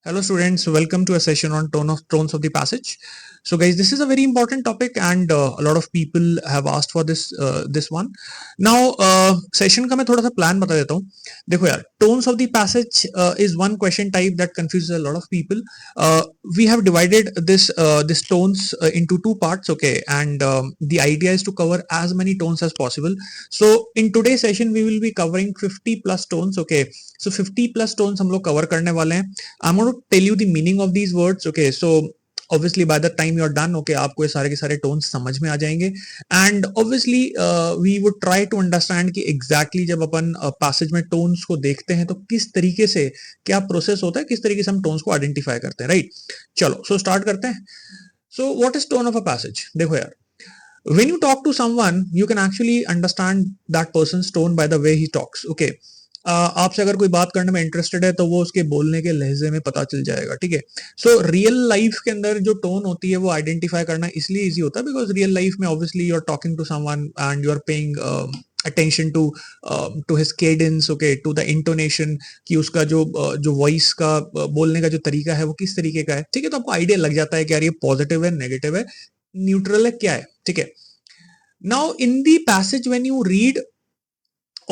Hello students, welcome to a session on tones of the passage. So guys, this is a very important topic and a lot of people have asked for this one. Now session का मैं थोड़ा सा plan बता देता हूँ. देखो यार, tones of the passage is one question type that confuses a lot of people. We have divided this tones into two parts, okay, and the idea is to cover as many tones as possible. So in today's session we will be covering 50 plus tones, okay. So 50 plus tones हम लोग cover करने वाले हैं. I'm going to tell you the meaning of these words. Okay, so obviously by the time you're done, okay, आपको ये सारे के सारे tones समझ में आ जाएंगे. And obviously we would try to understand कि exactly जब अपन passage में tones को देखते हैं तो किस तरीके से क्या process होता है, किस तरीके से हम tones को identify करते हैं, right? चलो, so start करते हैं. So what is tone of a passage? देखो यार, when you talk to someone, you can actually understand that person's tone by the way he talks. Okay. आपसे अगर कोई बात करने में इंटरेस्टेड है तो वो उसके बोलने के लहजे में पता चल जाएगा, ठीक है. सो रियल लाइफ के अंदर जो टोन होती है वो आइडेंटिफाई करना इसलिए इजी होता है बिकॉज रियल लाइफ में obviously you are talking to someone and you are paying attention to his cadence, okay, to the intonation, कि उसका जो वॉइस का बोलने का जो तरीका है वो किस तरीके का है, ठीक है. तो आपको आइडिया लग जाता है कि यार ये पॉजिटिव है, नेगेटिव है, न्यूट्रल है, क्या है, ठीक है. Now in the passage when you read,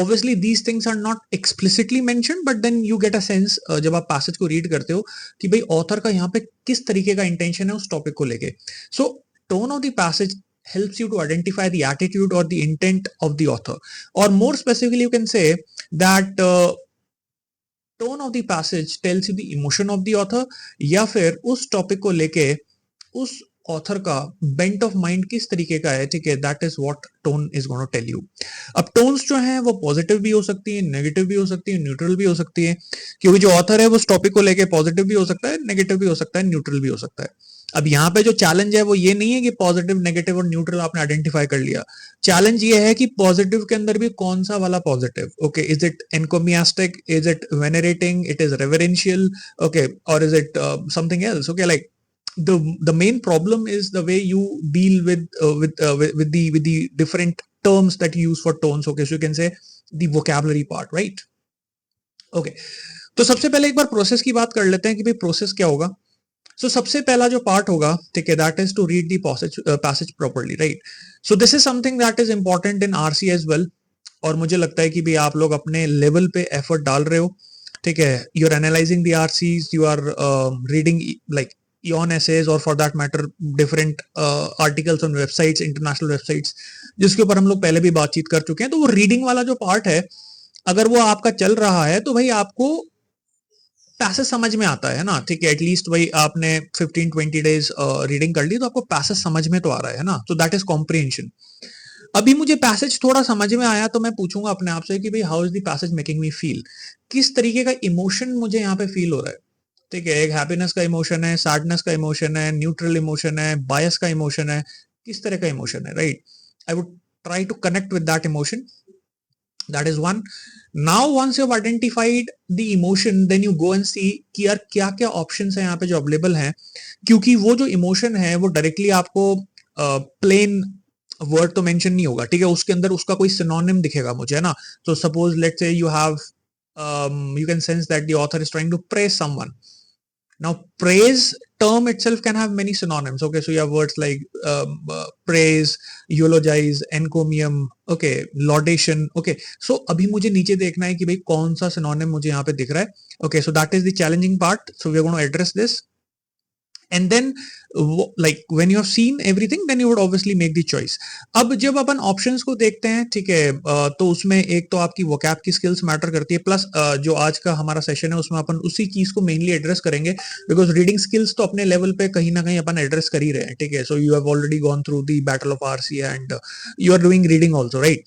obviously these things are not explicitly mentioned, but then you get a sense जब आप passage को read करते हो कि भाई author का यहाँ पे किस तरीके का intention है उस topic को लेके. So tone of the passage helps you to identify the attitude or the intent of the author, or more specifically you can say that tone of the passage tells you the emotion of the author, या फिर उस topic को लेके उस author का bent of mind किस तरीके का है, ठीक है. That is what tone is gonna tell you. अब टोन्स जो हैं वो पॉजिटिव भी हो सकती है, नेगेटिव भी हो सकती है, न्यूट्रल भी हो सकती है, क्योंकि जो ऑथर है वो उस टॉपिक को लेके पॉजिटिव भी हो सकता है, नेगेटिव भी हो सकता है, न्यूट्रल भी हो सकता है. अब यहाँ पे जो चैलेंज है वो ये नहीं है कि पॉजिटिव, नेगेटिव और न्यूट्रल आपने आइडेंटिफाई कर लिया. चैलेंज ये है कि पॉजिटिव के अंदर भी कौन सा वाला positive, okay, is it encomiastic, is it venerating, it is reverential, okay, और is it something else, okay. Like the main problem is the way you deal with the different terms that you use for tones, okay. So you can say the vocabulary part, right? Okay, तो सबसे पहले एक बार process की बात कर लेते हैं कि भाई प्रोसेस क्या होगा. सो सबसे पहला जो पार्ट होगा, ठीक है, that is to read the passage properly, right. So this is something that is important in RC as well, और मुझे लगता है कि भाई आप लोग अपने लेवल पे एफर्ट डाल रहे हो, ठीक है. You are analysing the RCs, you are reading like on essays or for that matter different articles on websites, international websites, जिसके ऊपर हम लोग पहले भी बातचीत कर चुके हैं. तो वो रीडिंग वाला जो पार्ट है अगर वो आपका चल रहा है तो भाई आपको पैसेज समझ में आता है ना, ठीक है. एटलीस्ट भाई आपने 15-20 डेज रीडिंग कर ली तो आपको पैसेज समझ में तो आ रहा है ना. तो दैट इज कॉम्प्रिहेंशन. अभी मुझे पैसेज थोड़ा समझ में आया तो मैं पूछूंगा अपने आप से कि भाई how is the passage making me feel, किस तरीके का इमोशन मुझे यहाँ पे फील हो रहा है, ठीक है. एक हैप्पीनेस का इमोशन है, सैडनेस का इमोशन है, न्यूट्रल इमोशन है, बायस का इमोशन है, किस तरह का इमोशन है, right. I would try to connect with that emotion. That is one. Now once you have identified the emotion, then you go and see कि यार क्या क्या ऑप्शंस हैं यहाँ पे जो अवेलेबल हैं, क्योंकि वो जो इमोशन है वो डायरेक्टली आपको प्लेन वर्ड तो मेंशन नहीं होगा, ठीक है. उसके अंदर उसका कोई सिनोनिम दिखेगा मुझे, है ना. तो suppose let's say you have you can sense that the author is trying to praise someone. Now praise term itself can have many synonyms, okay. So you have words like praise, eulogize, encomium, okay, laudation, okay. So अभी मुझे नीचे देखना है कि भाई कौन सा synonym मुझे यहाँ पे दिख रहा है, okay. So that is the challenging part, so we are going to address this. And then like when you have seen everything then you would obviously make the choice. अब जब अपन ऑप्शंस को देखते हैं, ठीक है, तो उसमें एक तो आपकी वोकैब की स्किल्स मैटर करती है, प्लस जो आज का हमारा सेशन है उसमें अपन उसी चीज को मेनली एड्रेस करेंगे बिकॉज रीडिंग स्किल्स तो अपने लेवल पे कहीं ना कहीं अपन एड्रेस कर ही रहे हैं, ठीक है. So you have already gone through the battle of RC and you are doing reading also, right.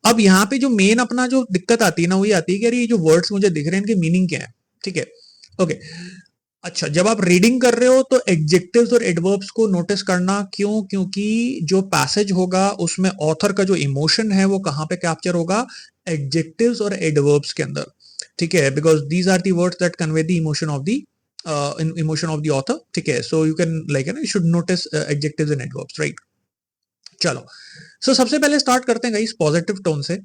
अब यहाँ पे जो मेन अपना जो दिक्कत आती है ना वो ये आती है कि अरे ये जो वर्ड्स मुझे दिख रहे हैं इनके मीनिंग क्या है, ठीक है, ओके. अच्छा, जब आप रीडिंग कर रहे हो तो एडजेक्टिव्स और एडवर्ब्स को नोटिस करना, क्यों, क्योंकि जो पैसेज होगा उसमें ऑथर का जो इमोशन है वो कहाँ पे कैप्चर होगा, एडजेक्टिव्स और एडवर्ब्स के अंदर, ठीक है. Because these are the words that convey the emotion of the author, ठीक है. So you can like you should notice adjectives and adverbs, right. चलो, सो सबसे पहले स्टार्ट करते हैं गाइस पॉजिटिव टोन से.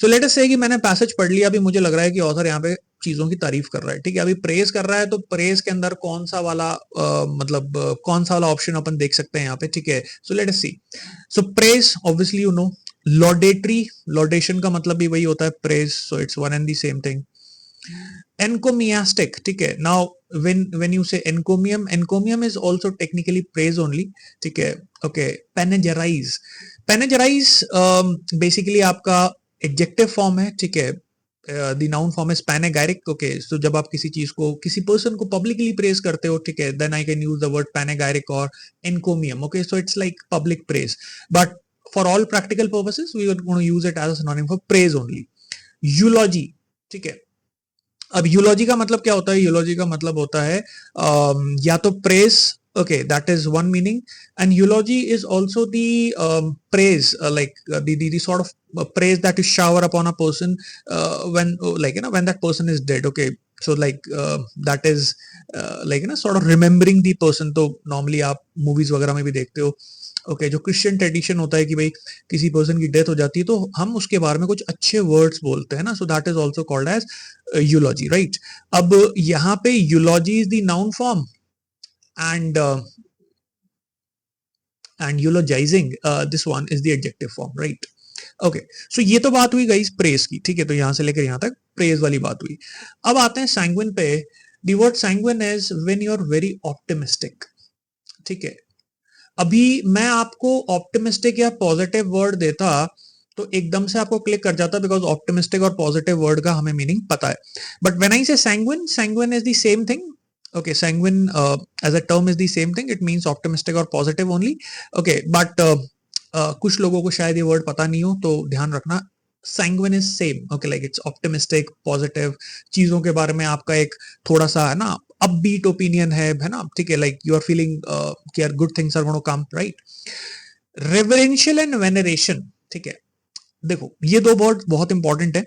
सो लेट अस से कि मैंने पैसेज पढ़ लिया, अभी मुझे लग रहा है कि ऑथर यहाँ पे चीजों की तारीफ कर रहा है, ठीक है, अभी प्रेज कर रहा है, तो प्रेज के अंदर कौन सा वाला मतलब कौन सा वाला ऑप्शन अपन देख सकते हैं यहाँ पे, ठीक है। So let us see, so praise obviously you know, laudatory, laudation का मतलब भी वही होता है praise, so it's one and the same thing. encomiastic, ठीक है। Now when you say encomium is also technically praise only, ठीक है। ओके, panegyrize, panegyrize बेसिकली आपका एडजेक्टिव फॉर्म है, ठीक है। The noun form is panegyric, okay. So जब आप किसी चीज को, किसी पर्सन को पब्लिकली प्रेज करते हो, ठीक है, then I can use the word panegyric और encomium, okay. So it's like public praise, but for all practical purposes we are going to use it as a synonym for praise only. Eulogy, ठीक है। अब यूलॉजी का मतलब क्या होता है? यूलॉजी का मतलब होता है या तो praise, okay, that is one meaning, and eulogy is also the praise, like the sort of praise that you shower upon a person when like you know when that person is dead, okay. So like that is like you know sort of remembering the person, तो normally आप movies वगैरह में भी देखते हो, okay. जो Christian tradition होता है कि भाई किसी पर्सन की डेथ हो जाती है तो हम उसके बारे में कुछ अच्छे वर्ड्स बोलते हैं ना, so that is also called as eulogy, right. अब यहाँ पे eulogy is the noun form and and eulogizing this one is the adjective form, right? Okay, so ये तो बात हुई गाइस प्रेज की, ठीक है, तो यहां से लेकर यहां तक प्रेज वाली बात हुई। अब आते हैं सैंग्विन पे। The word sanguine is when you are very optimistic, ठीक है। अभी मैं आपको ऑप्टिमिस्टिक या पॉजिटिव वर्ड देता तो एकदम से आपको क्लिक कर जाता, बिकॉज ऑप्टिमिस्टिक और पॉजिटिव वर्ड का हमें मीनिंग पता है। बट व्हेन आई से sanguine, sanguine is the same thing, okay, sanguine as a term is the same thing, it means optimistic or positive only, okay, but कुछ लोगों को शायद ये वर्ड पता नहीं हो, तो ध्यान रखना, sanguine is same, okay, like it's optimistic, positive, चीजों के बारे में आपका एक थोड़ा सा है ना अपबीट ओपिनियन है ना, ठीक है, like you are feeling कि यार good things are going to come, right? reverential and veneration, ठीक है। देखो ये दो वर्ड बहुत इंपॉर्टेंट है,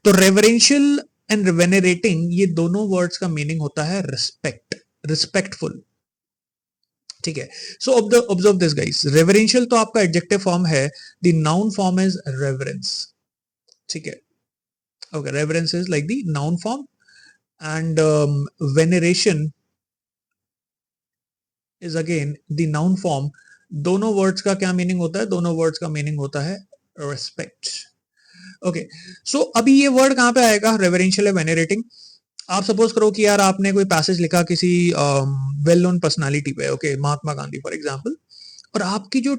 तो रेवरेंशियल एंड वेनेरेटिंग, ये दोनों वर्ड्स का मीनिंग होता है रिस्पेक्ट, रिस्पेक्टफुल, ठीक है। So observe this guys, reverential तो आपका एडजेक्टिव फॉर्म है, the noun form is reverence, ठीक है। Okay, reverence is like the noun form, and veneration is again the noun form. दोनों वर्ड्स का क्या मीनिंग होता है? दोनों वर्ड्स का मीनिंग होता है रेस्पेक्ट, ओके। सो अभी ये वर्ड कहां पे आएगा? रेवरेंशियल है, वेनेरेटिंग। आप सपोज करो कि यार आपने कोई पैसेज लिखा किसी वेल नोन पर्सनालिटी पे, okay, Mahatma Gandhi for example, और आपकी जो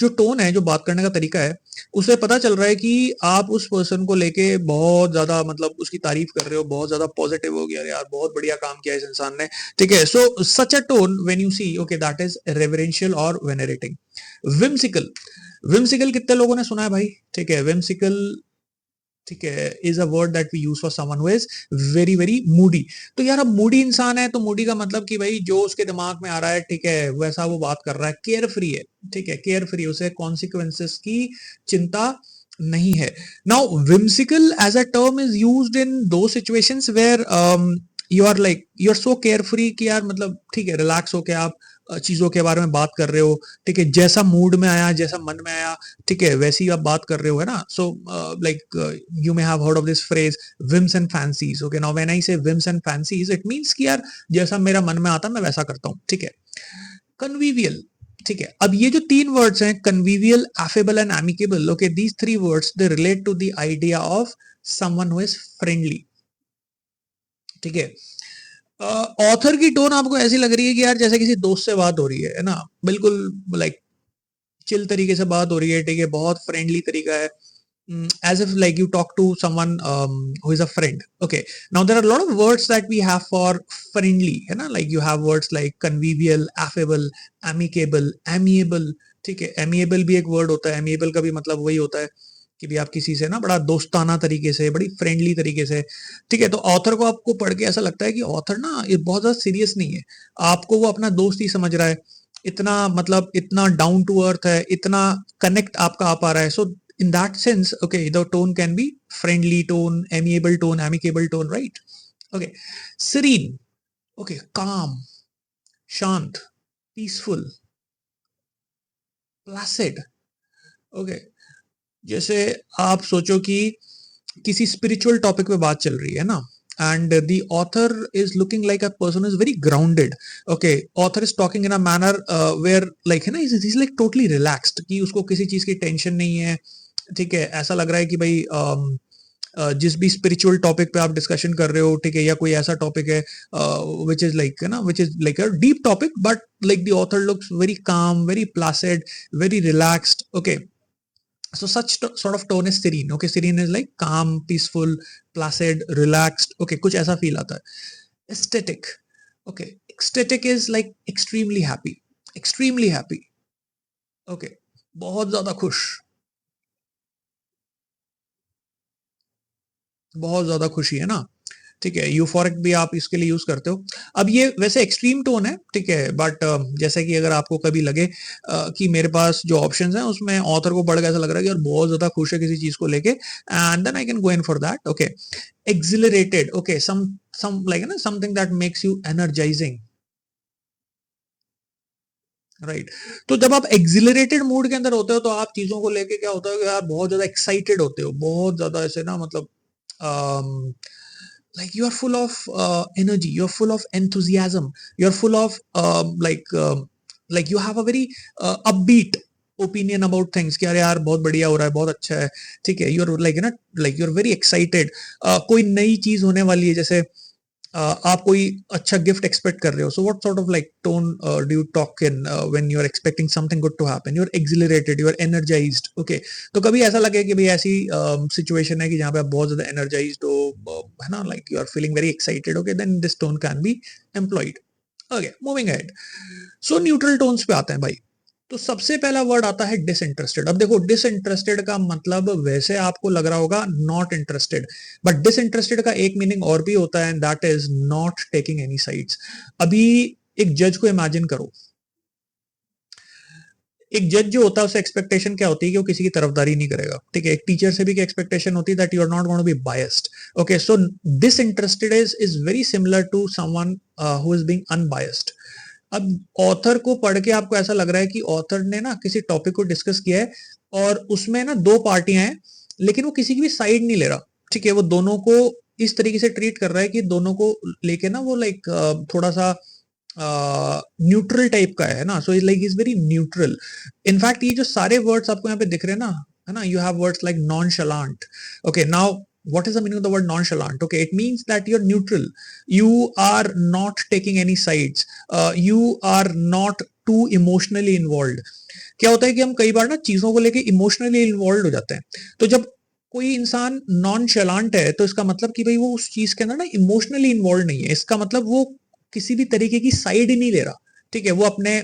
टोन है, जो बात करने का तरीका है, उसे पता चल रहा है कि आप उस पर्सन को लेके बहुत ज्यादा मतलब उसकी तारीफ कर रहे हो, बहुत ज्यादा पॉजिटिव हो गया, यार बहुत बढ़िया काम किया इस इंसान ने, ठीक है। So such a tone when you see, okay, that is reverential और वेनेरेटिंग। विम्सिकल, विम्सिकल कितने लोगों ने सुना है भाई? ठीक है, विम्सिकल, ठीक है, is a word that we use for someone who is very very moody. तो यार अब मूडी इंसान है, तो मूडी का मतलब कि भाई जो उसके दिमाग में आ रहा है, ठीक है, वैसा वो बात कर रहा है, केयर फ्री है, ठीक है, केयर फ्री, उसे कॉन्सिक्वेंसेस की चिंता नहीं है। Now whimsical as a term is used in दो situations where you are like you are so carefree कि यार मतलब ठीक है, रिलैक्स होके आप चीजों के बारे में बात कर रहे हो, ठीक है, जैसा मूड में आया, जैसा मन में आया, ठीक है, वैसी आप बात कर रहे हो, है ना। So like you may have heard of this phrase whims and fancies, okay. Now when I say whims and fancies, it means कि यार जैसा मेरा मन में आता मैं वैसा करता हूँ, ठीक है। कन्वीवियल, ठीक है। अब ये जो तीन वर्ड्स हैं, convivial, affable and amicable, okay, these three words they relate to the idea of someone who is friendly, ठीक है। ऑथर की टोन आपको ऐसी लग रही है कि यार जैसे किसी दोस्त से बात हो रही है ना, बिल्कुल लाइक चिल तरीके से बात हो रही है, ठीक है, बहुत फ्रेंडली तरीका है, as if like you talk to someone who is a friend, okay. Now there are a lot of words that we have for friendly, है ना, like you have words like convivial, affable, amicable, amiable, ठीक है। amiable भी एक word होता है, amiable का भी मतलब वही होता है कि भी आप किसी से ना बड़ा दोस्ताना तरीके से, बड़ी फ्रेंडली तरीके से, ठीक है। तो ऑथर को आपको पढ़ के ऐसा लगता है कि ऑथर ना ये बहुत ज्यादा सीरियस नहीं है, आपको वो अपना दोस्त ही समझ रहा है, इतना मतलब इतना डाउन टू अर्थ है, इतना कनेक्ट आपका आ पा रहा है। सो in that sense, okay, the tone can be friendly tone, amiable tone, amicable tone, right? Okay, serene, okay, calm, shant, peaceful, placid, okay। जैसे आप सोचो कि किसी स्पिरिचुअल टॉपिक पे बात चल रही है ना, and the author is looking like a person who is very grounded. Okay, author is talking in a manner where like है ना, he's like totally relaxed, कि उसको किसी चीज की टेंशन नहीं है. ठीक है, ऐसा लग रहा है कि भाई जिस भी स्पिरिचुअल टॉपिक पे आप डिस्कशन कर रहे हो, ठीक है, या कोई ऐसा टॉपिक है विच इज लाइक है ना, which is like a deep topic, but like the author looks very calm, very placid, very relaxed. Okay, so such sort of tone is serene. Okay, serene is like calm, peaceful, placid, relaxed. Okay, कुछ ऐसा feel आता है. Ecstatic. Okay, ecstatic is like extremely happy, extremely happy. Okay, बहुत ज्यादा खुश, बहुत ज्यादा खुशी है ना. ठीक है, यूफोरिक भी आप इसके लिए यूज करते हो. अब ये वैसे एक्सट्रीम टोन है, ठीक है, बट जैसे कि अगर आपको कभी लगे कि मेरे पास जो ऑप्शंस हैं उसमें ऑथर को पढ़ के ऐसा लग रहा है कि यार बहुत ज्यादा खुश है किसी चीज को लेके, and then I can go in for that. Okay, accelerated. Okay, some like ना, something that makes you energising. Right, तो जब आप एक्सिलरेटेड मूड के अंदर होते हो तो आप चीजों को लेके क्या होता है कि यार बहुत ज्यादा एक्साइटेड होते हो, बहुत ज्यादा ऐसे ना, मतलब like you are full of energy, you're full of enthusiasm, you're full of like you have a very upbeat opinion about things कि अरे यार बहुत बढ़िया हो रहा है, बहुत अच्छा है. ठीक है, यूर लाइक ना, लाइक यूर वेरी एक्साइटेड. कोई नई चीज होने वाली है, जैसे आप कोई अच्छा गिफ्ट एक्सपेक्ट कर रहे हो. So what sort of like tone do you talk in when you are expecting something good to happen? You are accelerated, you are energised. Okay, तो कभी ऐसा लगे कि भाई ऐसी सिचुएशन है कि जहाँ पे आप बहुत ज्यादा एनर्जाइज्ड हो, है ना, like you are feeling very excited. Okay, then this tone can be employed. Okay, moving ahead. So neutral tones पे आते हैं भाई. तो सबसे पहला वर्ड आता है डिसइंटरेस्टेड. अब देखो, डिसइंटरेस्टेड का मतलब वैसे आपको लग रहा होगा नॉट इंटरेस्टेड, बट डिसइंटरेस्टेड का एक मीनिंग और भी होता है, and that is not taking any sides. अभी एक जज को इमेजिन करो. एक जज जो होता है उससे एक्सपेक्टेशन क्या होती है कि वो किसी की तरफदारी नहीं करेगा. ठीक है, एक टीचर से भी क्या एक्सपेक्टेशन होती है, that you are not going to be biased. Okay, so disinterested is very similar to someone who is being unbiased. अब ऑथर को पढ़ के आपको ऐसा लग रहा है कि ऑथर ने ना किसी टॉपिक को डिस्कस किया है और उसमें ना दो पार्टियां हैं, लेकिन वो किसी की भी साइड नहीं ले रहा. ठीक है, वो दोनों को इस तरीके से ट्रीट कर रहा है कि दोनों को लेके ना वो लाइक थोड़ा सा न्यूट्रल टाइप का है ना. So is like is very neutral. In fact ये जो सारे वर्ड्स आपको यहाँ पे दिख रहे हैं ना, है ना, you have words like nonchalant. Okay, now what is the meaning of the word nonchalant? Okay, it means that you're neutral, you are not taking any sides, you are not too emotionally involved. क्या होता है कि हम कई बार ना चीजों को लेके इमोशनली इन्वॉल्व हो जाते हैं. तो जब कोई इंसान नॉन चलांट है तो इसका मतलब कि भाई वो उस चीज के अंदर ना इमोशनली इन्वॉल्व नहीं है. इसका मतलब वो किसी भी तरीके की साइड ही नहीं ले रहा. ठीक है, वो अपने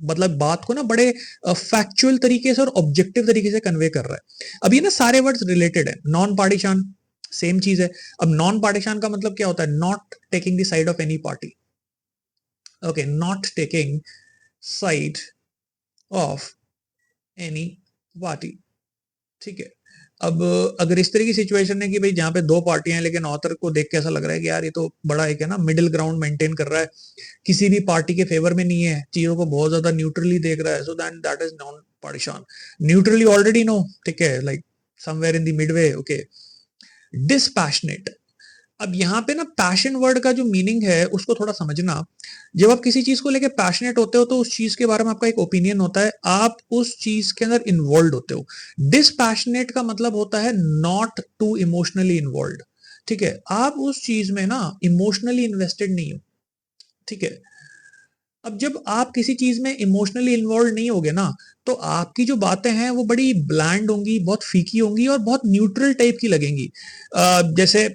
मतलब बात को ना बड़े फैक्चुअल तरीके से और ऑब्जेक्टिव तरीके से कन्वे कर रहा है. अब ये ना सारे वर्ड्स रिलेटेड है. नॉन पार्टीशान सेम चीज है. अब नॉन पार्टीशान का मतलब क्या होता है? Not taking the side of any party. Okay, not taking side of any party. ठीक है, अब अगर इस तरह की सिचुएशन है कि भाई जहाँ पे दो पार्टियां हैं लेकिन ऑथर को देख के ऐसा लग रहा है कि यार ये तो बड़ा एक है ना मिडिल ग्राउंड मेंटेन कर रहा है, किसी भी पार्टी के फेवर में नहीं है, चीजों को बहुत ज्यादा न्यूट्रली देख रहा है, so that is non partisan. Neutrally already no. ठीक है, like somewhere in the midway. Okay, dispassionate. अब यहाँ पे ना पैशन वर्ड का जो मीनिंग है उसको थोड़ा समझना. जब आप किसी चीज को लेके पैशनेट होते हो तो उस चीज के बारे में आपका एक ओपिनियन होता है, आप उस चीज के अंदर इन्वॉल्व होते हो. डिसपैशनेट का मतलब होता है नॉट टू इमोशनली इन्वॉल्व. ठीक है, आप उस चीज में ना इमोशनली इन्वेस्टेड नहीं हो. ठीक है, अब जब आप किसी चीज में इमोशनली इन्वॉल्व नहीं होगे ना, तो आपकी जो बातें हैं वो बड़ी ब्लैंड होंगी, बहुत फीकी होंगी और बहुत न्यूट्रल टाइप की लगेंगी. जैसे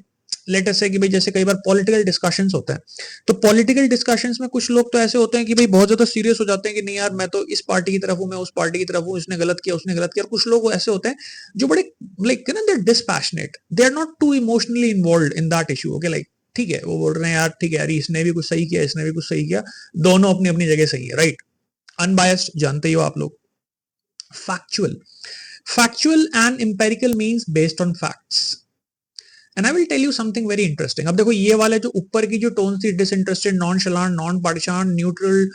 लेट अस से कि भाई जैसे कई बार पॉलिटिकल डिस्कशंस होते हैं, तो पॉलिटिकल डिस्कशंस में कुछ लोग तो ऐसे होते हैं कि भाई बहुत ज्यादा सीरियस हो जाते हैं कि नहीं यार मैं तो इस पार्टी की तरफ हूँ, मैं उस पार्टी की तरफ हूँ, इसने गलत किया, उसने गलत किया. और कुछ लोग ऐसे होते हैं जो बड़े लाइक ना they dispassionate, they are not too emotionally involve in that issue. Okay, like ठीक है, वो बोल रहे हैं यार ठीक है यार इसने भी कुछ सही किया, इसने भी कुछ सही किया, दोनों अपनी अपनी जगह सही है. राइट, अनबायस्ड जानते ही हो आप लोग. Factual. Factual and empirical means based on facts. And I will tell you something very interesting. अब देखो ये वाले जो ऊपर की जो टोन थी, disinterested, nonchalant, non partisan, neutral,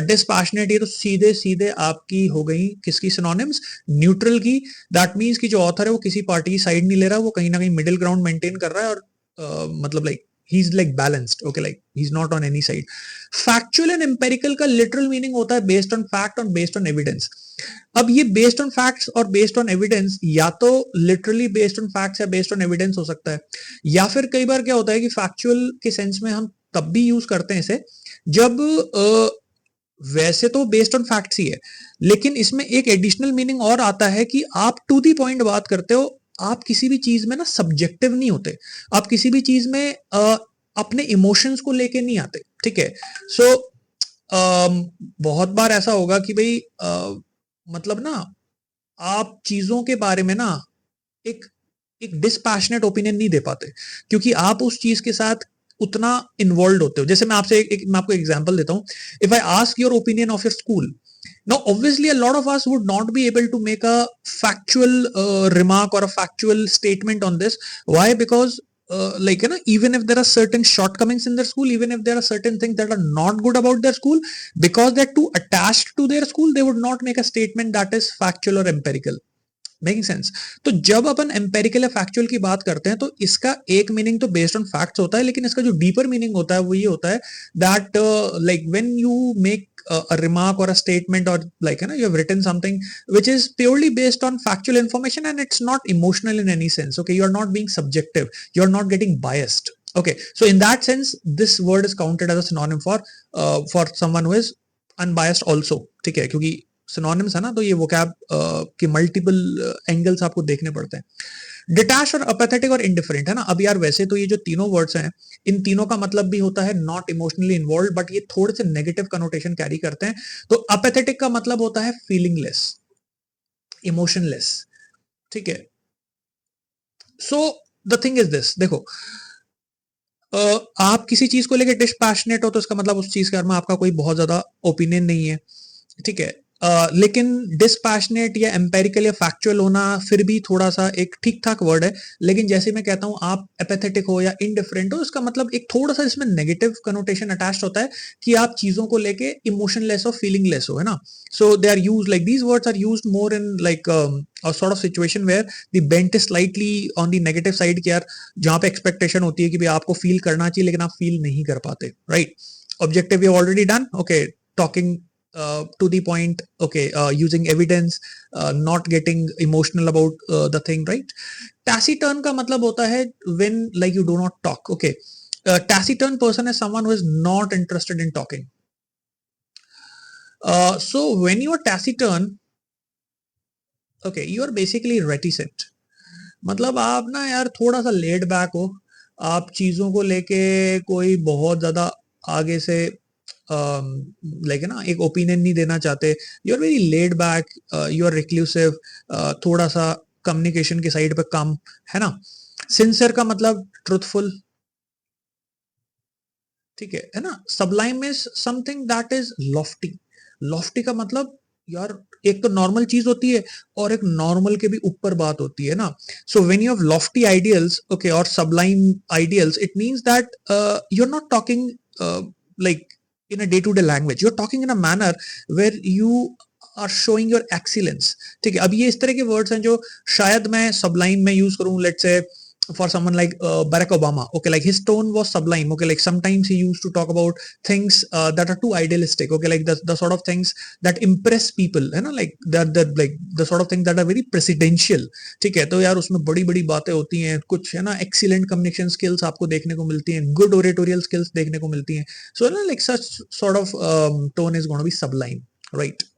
dispassionate, ये तो सीधे सीधे आपकी हो गई किसकी सिनोनिम्स? न्यूट्रल की. दैट मीन्स कि जो ऑथर है वो किसी पार्टी की साइड नहीं ले रहा, वो कहीं ना कहीं मिडिल ग्राउंड मेंटेन कर रहा है, और मतलब like he is like balanced, okay, like he's not on any side. Factual and empirical का literal meaning होता है based on fact और based on evidence. अब ये based on facts और based on evidence या तो literally based on facts या based on evidence हो सकता है, या फिर कई बार क्या होता है कि factual के सेंस में हम तब भी यूज करते हैं इसे जब वैसे तो बेस्ड ऑन फैक्ट्स ही है, लेकिन इसमें एक एडिशनल मीनिंग और आता है कि आप टू दी पॉइंट बात करते हो, आप किसी भी चीज में ना सब्जेक्टिव नहीं होते, आप किसी भी चीज में अपने इमोशंस को लेके नहीं आते, ठीक है. सो बहुत बार ऐसा होगा कि भाई मतलब ना आप चीजों के बारे में ना एक एक डिस्पैशनेट ओपिनियन नहीं दे पाते, क्योंकि आप उस चीज के साथ उतना इन्वॉल्व होते हो. जैसे मैं आपसे मैं आपको एग्जांपल देता हूं. If I ask your opinion of your school, now obviously a lot of us would not be able to make a factual remark or a factual statement on this. Why? Because like you know, even if there are certain shortcomings in their school, even if there are certain things that are not good about their school, because they're too attached to their school, they would not make a statement that is factual or empirical. Making sense. तो जब अपन empirical या factual की बात करते हैं तो इसका एक मीनिंग तो बेस्ड ऑन फैक्ट्स होता है, लेकिन इसका जो डीपर मीनिंग होता है वो ये होता है that like when you make a remark or a statement, or like you know, you have written something which is purely based on factual information and it's not emotional in any sense, okay, you are not being subjective, you are not getting biased, okay. So in that sense this word is counted as a synonym for someone who is unbiased also, ठीक है, क्योंकि synonyms है ना, तो ये vocab के multiple angles आपको देखने पड़ते हैं. डिटैच और अपेथेटिक और इंडिफरेंट है ना. अब यार वैसे तो ये जो तीनों वर्ड्स हैं, इन तीनों का मतलब भी होता है नॉट इमोशनली इन्वॉल्व, बट ये थोड़े से नेगेटिव कनोटेशन कैरी करते हैं. तो अपेथेटिक का मतलब होता है फीलिंगलेस, इमोशनलेस, ठीक है. So the thing is this, देखो आप किसी चीज को लेकर डिस्पैशनेट हो तो इसका मतलब उस चीज के बारे में आपका कोई बहुत ज्यादा ओपिनियन नहीं है, ठीक है. लेकिन डिस्पैशनेट या एम्पेरिकल या फैक्चुअल होना फिर भी थोड़ा सा एक ठीक ठाक वर्ड है. लेकिन जैसे मैं कहता हूं आप एपेथेटिक हो या इनडिफरेंट हो, इसका मतलब एक थोड़ा सा इसमें नेगेटिव कनोटेशन अटैच्ड होता है कि आप चीजों को लेके इमोशनलेस और फीलिंगलेस हो, है ना. So they are use like these words are use more in like a sort of situation where the bent is slightly on the negative side, कि यार जहां पे एक्सपेक्टेशन होती है कि भाई आपको फील करना चाहिए लेकिन आप फील नहीं कर पाते, right. Objective you already done, okay. Talking to the point, okay, using evidence, not getting emotional about the thing, right. Taciturn का मतलब होता है when like you do not talk, okay. Taciturn person is someone who is not interested in talking. So when you are taciturn, okay, you are basically reticent. मतलब आप ना यार थोड़ा सा लेड बैक हो, आप चीजों को लेके कोई बहुत ज्यादा आगे से लाइक है ना एक ओपिनियन नहीं देना चाहते. You are very laid back, you are reclusive, थोड़ा सा कम्युनिकेशन की साइड पे कम, है ना. सिंसियर का मतलब ट्रूथफुल, ठीक है ना. Sublime is something that is Lofty. Lofty का मतलब यार एक तो नॉर्मल चीज होती है और एक नॉर्मल के भी ऊपर बात होती है ना. So when you have lofty ideals, okay, और sublime ideals, it means that you are not talking like in a day-to-day language, you're talking in a manner where you are showing your excellence, ठीक है. अब ये इस तरह के words हैं जो शायद मैं सबलाइम में यूज करूं, let's say for someone like Barack Obama, okay, like his tone was sublime, okay, like sometimes he used to talk about things that are too idealistic, okay, like the sort of things that impress people, है ना, like that like the sort of things that are very presidential, ठीक है. तो यार उसमें बड़ी बड़ी बातें होती हैं, कुछ है ना excellent communication skills आपको देखने को मिलती हैं, good oratorial skills देखने को मिलती हैं. So ना like such sort of tone is going to be sublime, right.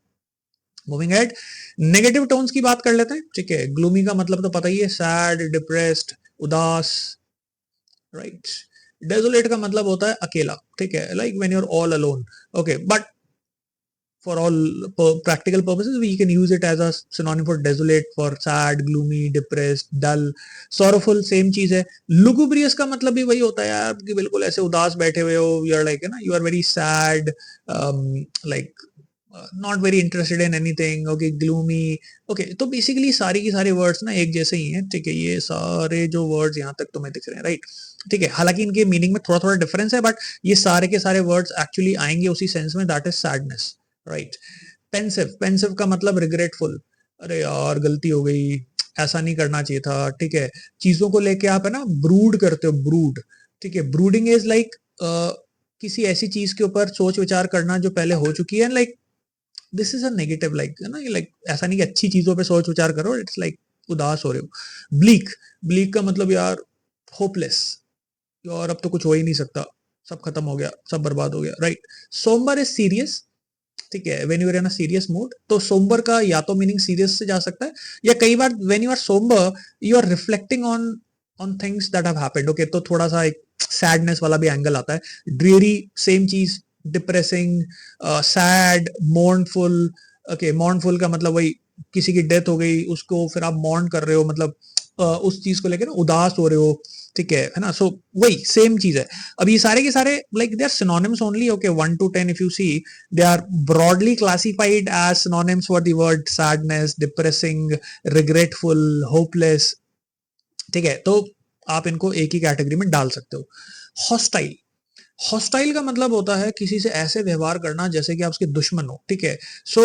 Moving ahead, negative tones की बात कर लेते हैं, ठीक है. ग्लूमी का मतलब तो पता ही है, सैड, डिप्रेस्ड, उदास, राइट. डेजोलेट का मतलब होता है अकेला, ठीक है, like when you are all alone, okay. But for all practical purposes we can use it as a synonym for desolate, for sad, gloomy, depressed, dull, sorrowful, same चीज है. lugubrious का मतलब भी वही होता है यार कि बिल्कुल ऐसे उदास बैठे हुए हो, you are like, है ना, you are very sad, like not very interested in anything, okay, gloomy, okay. तो बेसिकली सारी की सारे वर्ड्स ना एक जैसे ही हैं, ठीक है, ये सारे जो वर्ड्स यहाँ तक तुम्हें दिख रहे हैं, राइट, ठीक है, हालांकि इनके मीनिंग में थोड़ा थोड़ा डिफरेंस है, बट ये सारे के सारे वर्ड्स एक्चुअली आएंगे उसी सेंस में, that is sadness, right. Pensive, pensive का मतलब रिग्रेटफुल, अरे यार गलती हो गई, ऐसा नहीं करना चाहिए था, ठीक है। चीजों को लेके आप है ना ब्रूड करते हो, ब्रूड, ठीक है। ब्रूडिंग इज लाइक किसी ऐसी चीज के ऊपर सोच विचार करना जो पहले हो चुकी है, like this is a negative, like है ना, लाइक ऐसा नहीं कि अच्छी चीजों पे सोच विचार करो, इट्स लाइक उदास हो रहे हो। ब्लीक, ब्लीक का मतलब यार होपलेस, और अब तो कुछ हो ही नहीं सकता, सब खत्म हो गया, सब बर्बाद हो गया, राइट। सोमबर इज सीरियस, ठीक है, when you are in a serious mood, तो सोमबर का या तो मीनिंग सीरियस से जा सकता है, या कई बार when you are sombre you are reflecting on on things that have happened, okay, तो थोड़ा सा एक सैडनेस वाला भी एंगल आता है। ड्रीरी, सेम चीज, depressing, sad, mournful, okay, mournful का मतलब वही किसी की डेथ हो गई उसको फिर आप मॉर्न कर रहे हो, मतलब उस चीज को लेकर ना उदास हो रहे हो, ठीक है ना। सो वही सेम चीज है। अब ये सारे के सारे like they are synonyms only, okay, 1 to 10 if you see, they are broadly classified as synonyms for the word sadness, depressing, regretful, hopeless, ठीक है। तो आप इनको एक ही कैटेगरी में डाल सकते हो। हॉस्टाइल, हॉस्टाइल का मतलब होता है किसी से ऐसे व्यवहार करना जैसे कि आप उसके दुश्मन हो, ठीक है। सो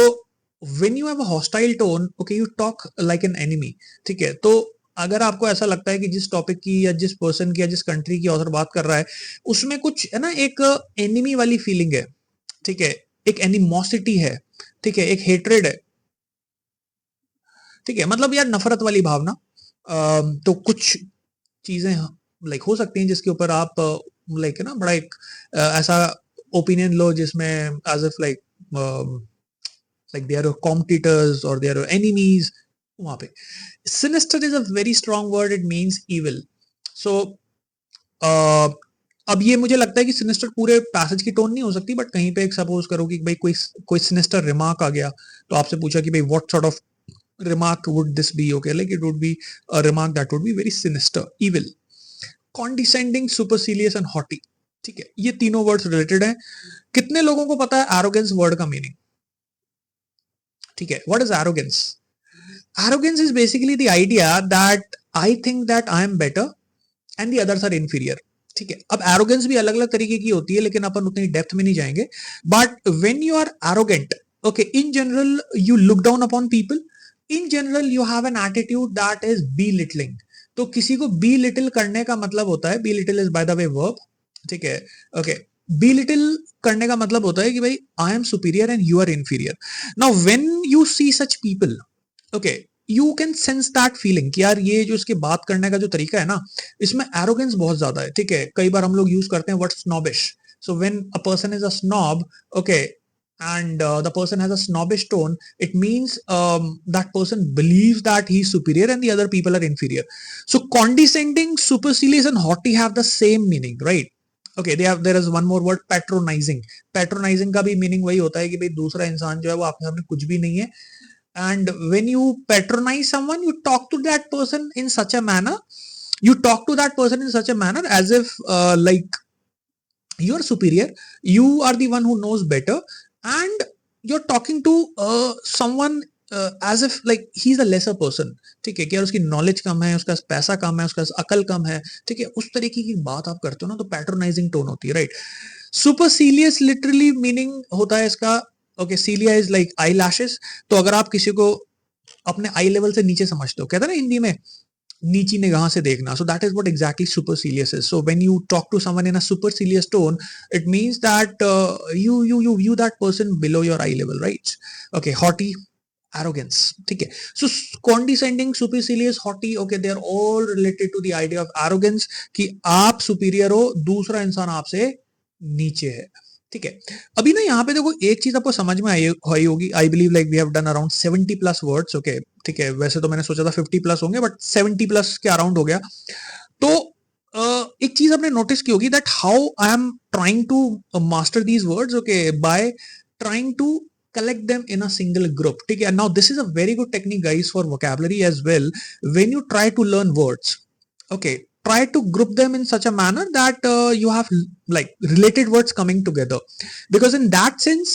when you have a hostile tone, okay, you talk like an enemy, ठीक है। तो अगर आपको ऐसा लगता है कि जिस टॉपिक की या जिस पर्सन की या जिस कंट्री की ऑथर बात कर रहा है उसमें कुछ है ना एक एनिमी वाली फीलिंग है, ठीक है, एक एनिमोसिटी है, ठीक है, एक हेट्रेड है, ठीक है, मतलब यार नफरत वाली भावना। तो कुछ चीजें लाइक हो सकती हैं जिसके ऊपर आप लाइक है ना बड़ा एक ऐसा ओपिनियन लो जिसमें as if like like they are your competitors और दे आर योर एनिमीज, वहां पे। Sinister is a very strong word, it means evil. So अब ये मुझे लगता है कि सिनिस्टर पूरे पैसेज की टोन नहीं हो सकती, बट कहीं पे एक सपोज करो कि भाई कोई कोई सिनिस्टर रिमार्क आ गया, तो आपसे पूछा कि भाई what sort of remark would this be, okay, like it would be a remark that would be very sinister, evil, condescending, supercilious and haughty, ठीक है। ये तीनों वर्ड्स रिलेटेड हैं। कितने लोगों को पता है एरोगेंस वर्ड का मीनिंग, ठीक है, what is arrogance? Arrogance is basically the idea that I think that I am better and the others are inferior, ठीक है। अब एरोगेंस भी अलग अलग तरीके की होती है, लेकिन अपन उतनी डेप्थ में नहीं जाएंगे। But when you are arrogant, okay, in general you look down upon people, in general you have an attitude that is belittling. तो किसी को बी लिटिल करने का मतलब होता है, be little is by the way verb, ठीक है, ओके। बी लिटिल करने का मतलब होता है कि भाई I am superior and you are inferior. Now when you see such people, okay, you can sense that feeling कि यार ये जो इसके बात करने का जो तरीका है ना, इसमें एरोगेंस बहुत ज्यादा है, ठीक है। कई बार हम लोग यूज करते हैं word snobbish. So when a person is a snob, okay, and the person has a snobbish tone, it means that person believes that he is superior and the other people are inferior. So condescending, supercilious and haughty have the same meaning, right? Okay, they have, there is one more word, patronizing. Patronizing का भी meaning वही होता है कि भाई दूसरा इंसान जो है वो आपके सामने कुछ भी नहीं है, and when you patronize someone you talk to that person in such a manner, you talk to that person in such a manner as if like you are superior, you are the one who knows better, and you're talking to someone as if like he's a lesser person, ठीक है, कि यार उसकी knowledge कम है, उसका पैसा कम है, उसका अकल कम है, ठीक है, उस तरीके की बात आप करते हो ना, तो पैट्रोनाइजिंग टोन होती है, राइट। सुपरसीलियस लिटरली मीनिंग होता है इसका, okay, cilia is like eyelashes. तो अगर आप किसी को अपने आई लेवल से नीचे समझते हो, कहते हैं ना हिंदी में नीची निगाह से देखना, so that is what exactly supercilious is. So when you talk to someone in a supercilious tone, it means that you view that person below your eye level, right? Okay, haughty, arrogance, ठीक है। So condescending, supercilious, haughty, okay, they are all related to the idea of arrogance, कि आप superior हो, दूसरा इंसान आपसे नीचे है, ठीक है। अभी ना यहाँ पे देखो एक चीज आपको समझ में आई होगी, I believe like we have done around 70 plus words, okay, ठीक है। वैसे तो मैंने सोचा था 50 प्लस होंगे, बट 70 प्लस के अराउंड हो गया। तो एक चीज आपने नोटिस की होगी that how I am trying to master these words, okay, by trying to collect them in a single group, ठीक है। Now this is a very good technique guys for vocabulary as well. When you try to learn words, okay, try to group them in such a manner that you have like related words coming together, because in that sense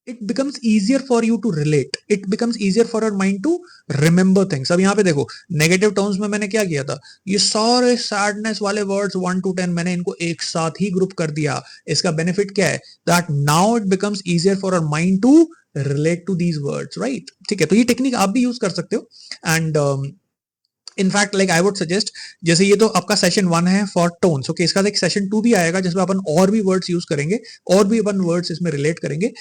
it becomes easier for you to relate, it becomes easier for your mind to remember things. अब यहाँ पे देखो negative terms में मैंने क्या किया था, ये सारे सैडनेस वाले वर्ड्स 1 to 10 मैंने इनको एक साथ ही ग्रुप कर दिया. इसका बेनिफिट क्या है, that now it becomes easier for our mind to relate to these words, right? ठीक है, तो ये टेक्निक आप भी यूज कर सकते हो. And in fact like I would suggest, जैसे ये तो आपका सेशन 1 है फॉर टोन्स, ओके, इसका एक सेशन 2 भी आएगा जिसमें अपन और भी वर्ड्स यूज करेंगे और भी अपन वर्ड्स इसमें रिलेट करेंगे.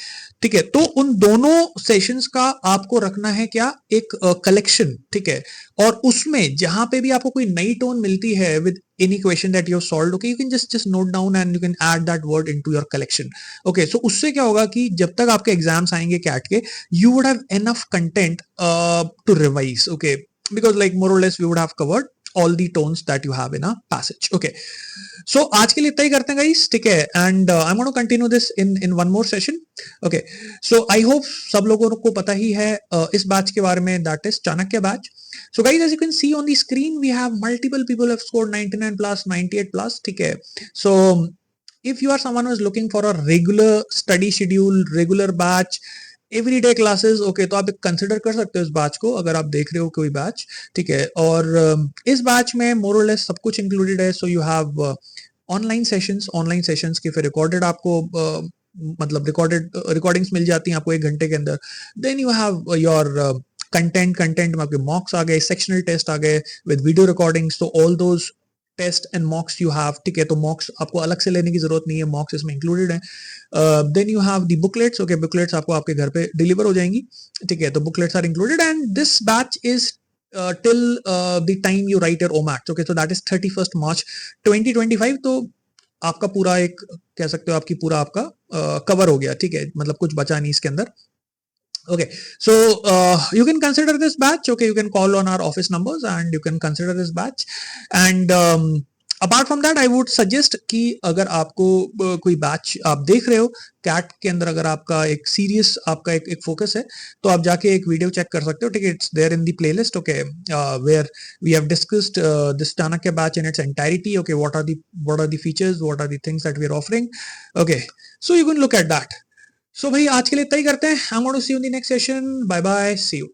ठीक है, तो उन दोनों सेशंस का आपको रखना है क्या, एक कलेक्शन. ठीक है, और उसमें जहां पे भी आपको कोई नई टोन मिलती है with any question that you have solved, okay, you can just note down and you can add that word into your collection. Okay, so उससे क्या होगा कि जब तक आपके एग्जाम्स आएंगे कैट के, you would have enough content to revise, okay, because like more or less we would have covered all the tones that you have in a passage. Okay, so आज के लिए इतना ही करते हैं guys, ठीक है, and I'm going to continue this in one more session. Okay, so I hope सब लोगों को पता ही है इस बैच के बारे में, that is Chanakya batch. So guys, as you can see on the screen, we have multiple people who have scored 99 plus, 98 plus. ठीक है, so if you are someone who is looking for a regular study schedule, regular batch, everyday classes, okay, तो आप consider कर सकते हो इस batch को अगर आप देख रहे हो कोई बैच. ठीक है, और इस बैच में मोर और लेस सब कुछ इंक्लूडेड है. So you have online sessions के फिर रिकॉर्डेड आपको मतलब रिकॉर्डिंग्स मिल जाती हैं आपको 1 घंटे के अंदर. Then you have your content में आपके मॉक्स आ गए, सेक्शनल टेस्ट आ गए विद वीडियो रिकॉर्डिंग्स. तो all those test and mocks you have. ठीक है, तो मॉक्स आपको अलग से लेने की जरूरत नहीं है, मॉक्स इसमें इंक्लूडेड है. Then you have the booklets. Okay, booklets आपको आपके घर पे डिलीवर हो जाएंगी. ठीक है, तो booklets are included and this batch is till the time you write your OMAT. Okay, so that is 31st March 2025. तो आपका पूरा एक कह सकते हो आपकी पूरा आपका कवर हो गया. ठीक है, मतलब कुछ बचा नहीं इसके अंदर. Okay, so you can consider this batch. Okay, you can call on our office numbers and you can consider this batch. And apart from that, I would suggest कि अगर आपको कोई बैच आप देख रहे हो कैट के अंदर, अगर आपका एक सीरियस आपका एक फोकस है, तो आप जाके एक वीडियो चेक कर सकते हो. ठीक है, it's there in the playlist. Okay, where we have discussed this Chanakya batch in its entirety. Okay, what are the features, what are the things that we are offering. Okay, so you can look at that. So भाई आज के लिए इतना ही करते हैं. I am going to see you in the next session. Bye bye, see you.